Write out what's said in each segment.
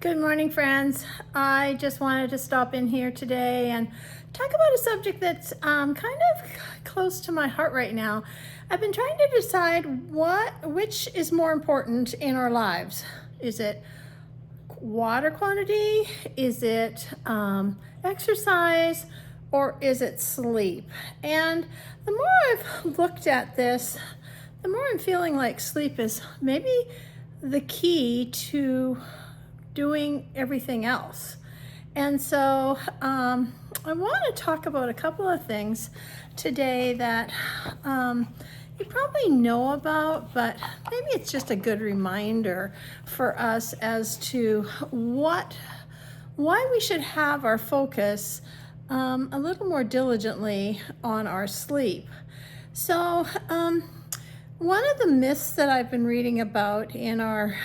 Good morning, friends. I just wanted to stop in here today and talk about a subject that's kind of close to my heart right now. I've been trying to decide which is more important in our lives. Is it water quantity? Is it exercise? Or is it sleep? And the more I've looked at this, the more I'm feeling like sleep is maybe the key to doing everything else. And so I want to talk about a couple of things today that you probably know about, but maybe it's just a good reminder for us as to why we should have our focus a little more diligently on our sleep. So one of the myths that I've been reading about in our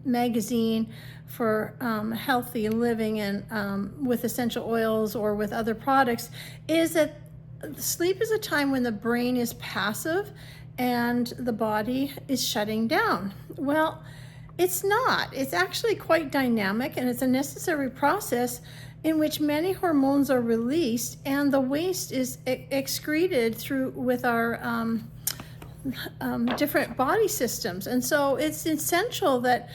magazine for healthy living and with essential oils or with other products is that sleep is a time when the brain is passive and the body is shutting down. Well, it's not. It's actually quite dynamic, and it's a necessary process in which many hormones are released and the waste is excreted through with our different body systems. And so it's essential that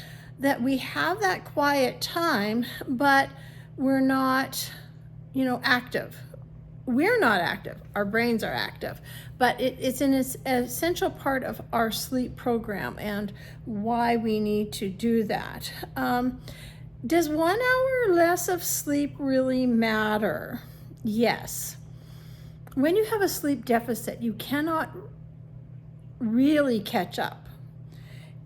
we have that quiet time, but we're not, active. We're not active. Our brains are active, but it's an essential part of our sleep program and why we need to do that. Does 1 hour less of sleep really matter? Yes. When you have a sleep deficit, you cannot really catch up.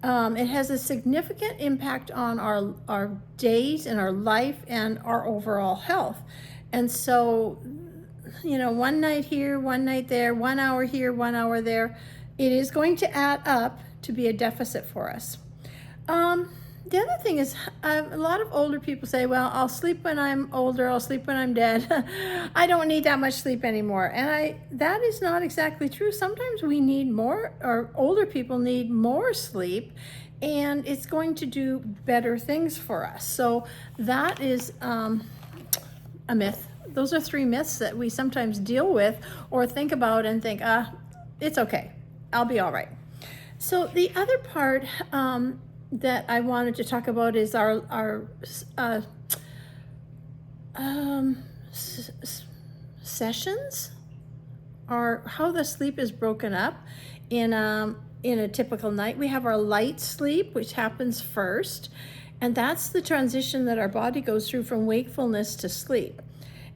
It has a significant impact on our days and our life and our overall health. And so, one night here, one night there, 1 hour here, 1 hour there, it is going to add up to be a deficit for us. The other thing is, a lot of older people say, well, I'll sleep when I'm older, I'll sleep when I'm dead. I don't need that much sleep anymore. And that is not exactly true. Sometimes we need more, or older people need more sleep, and it's going to do better things for us. So that is a myth. Those are 3 myths that we sometimes deal with or think about and think, it's okay, I'll be all right. So the other part that I wanted to talk about is our sessions, or how the sleep is broken up in a typical night. We have our light sleep, which happens first, and that's the transition that our body goes through from wakefulness to sleep.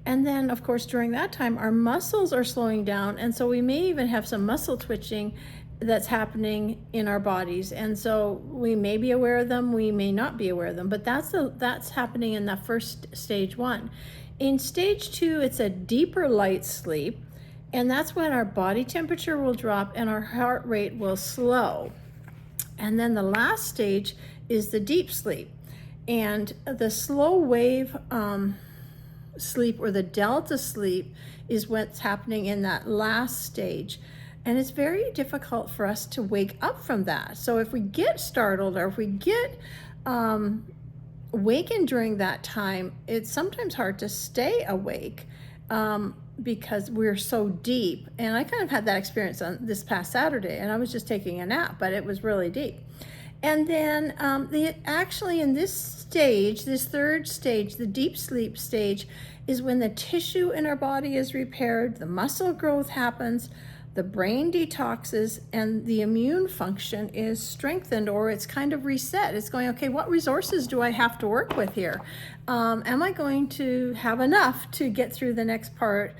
And then, of course, during that time, our muscles are slowing down, and so we may even have some muscle twitching that's happening in our bodies. And so we may be aware of them, we may not be aware of them, but that's happening in the first stage 1. In stage 2, it's a deeper light sleep, and that's when our body temperature will drop and our heart rate will slow. And then the last stage is the deep sleep. And the slow wave sleep, or the delta sleep, is what's happening in that last stage. And it's very difficult for us to wake up from that. So if we get startled, or if we get awakened during that time, it's sometimes hard to stay awake because we're so deep. And I kind of had that experience on this past Saturday, and I was just taking a nap, but it was really deep. And then actually in this stage, this third stage, the deep sleep stage, is when the tissue in our body is repaired, the muscle growth happens, the brain detoxes, and the immune function is strengthened, or it's kind of reset. It's going, okay, what resources do I have to work with here? Am I going to have enough to get through the next part,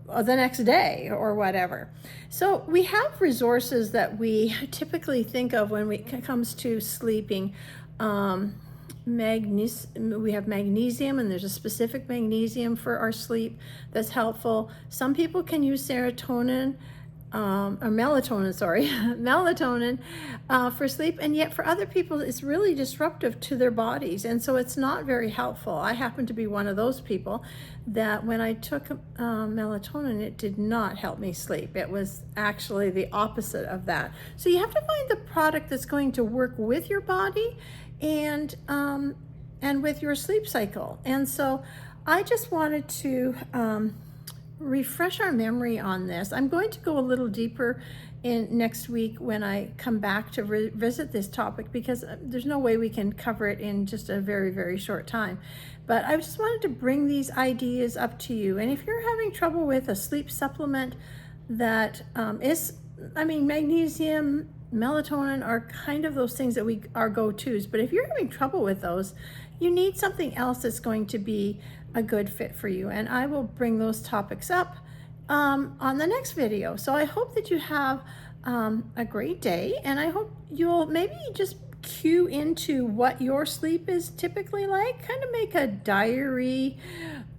or the next day, or whatever? So we have resources that we typically think of when it comes to sleeping. We have magnesium, and there's a specific magnesium for our sleep that's helpful. Some people can use serotonin, or melatonin, melatonin for sleep, and yet for other people it's really disruptive to their bodies, and so it's not very helpful. I happen to be one of those people that when I took melatonin, it did not help me sleep. It was actually the opposite of that. So you have to find the product that's going to work with your body and and with your sleep cycle. And so I just wanted to refresh our memory on this. I'm going to go a little deeper in next week when I come back to revisit this topic, because there's no way we can cover it in just a very, very short time. But I just wanted to bring these ideas up to you. And if you're having trouble with a sleep supplement that magnesium, melatonin are kind of those things that are go-tos. But if you're having trouble with those, you need something else that's going to be a good fit for you. And I will bring those topics up on the next video. So I hope that you have a great day, and I hope you'll maybe just cue into what your sleep is typically like. Kind of make a diary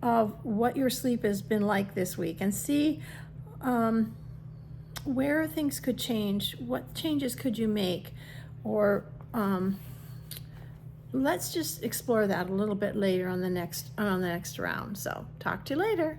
of what your sleep has been like this week, and see where things could change. What changes could you make? Or let's just explore that a little bit later on the next round. So talk to you later.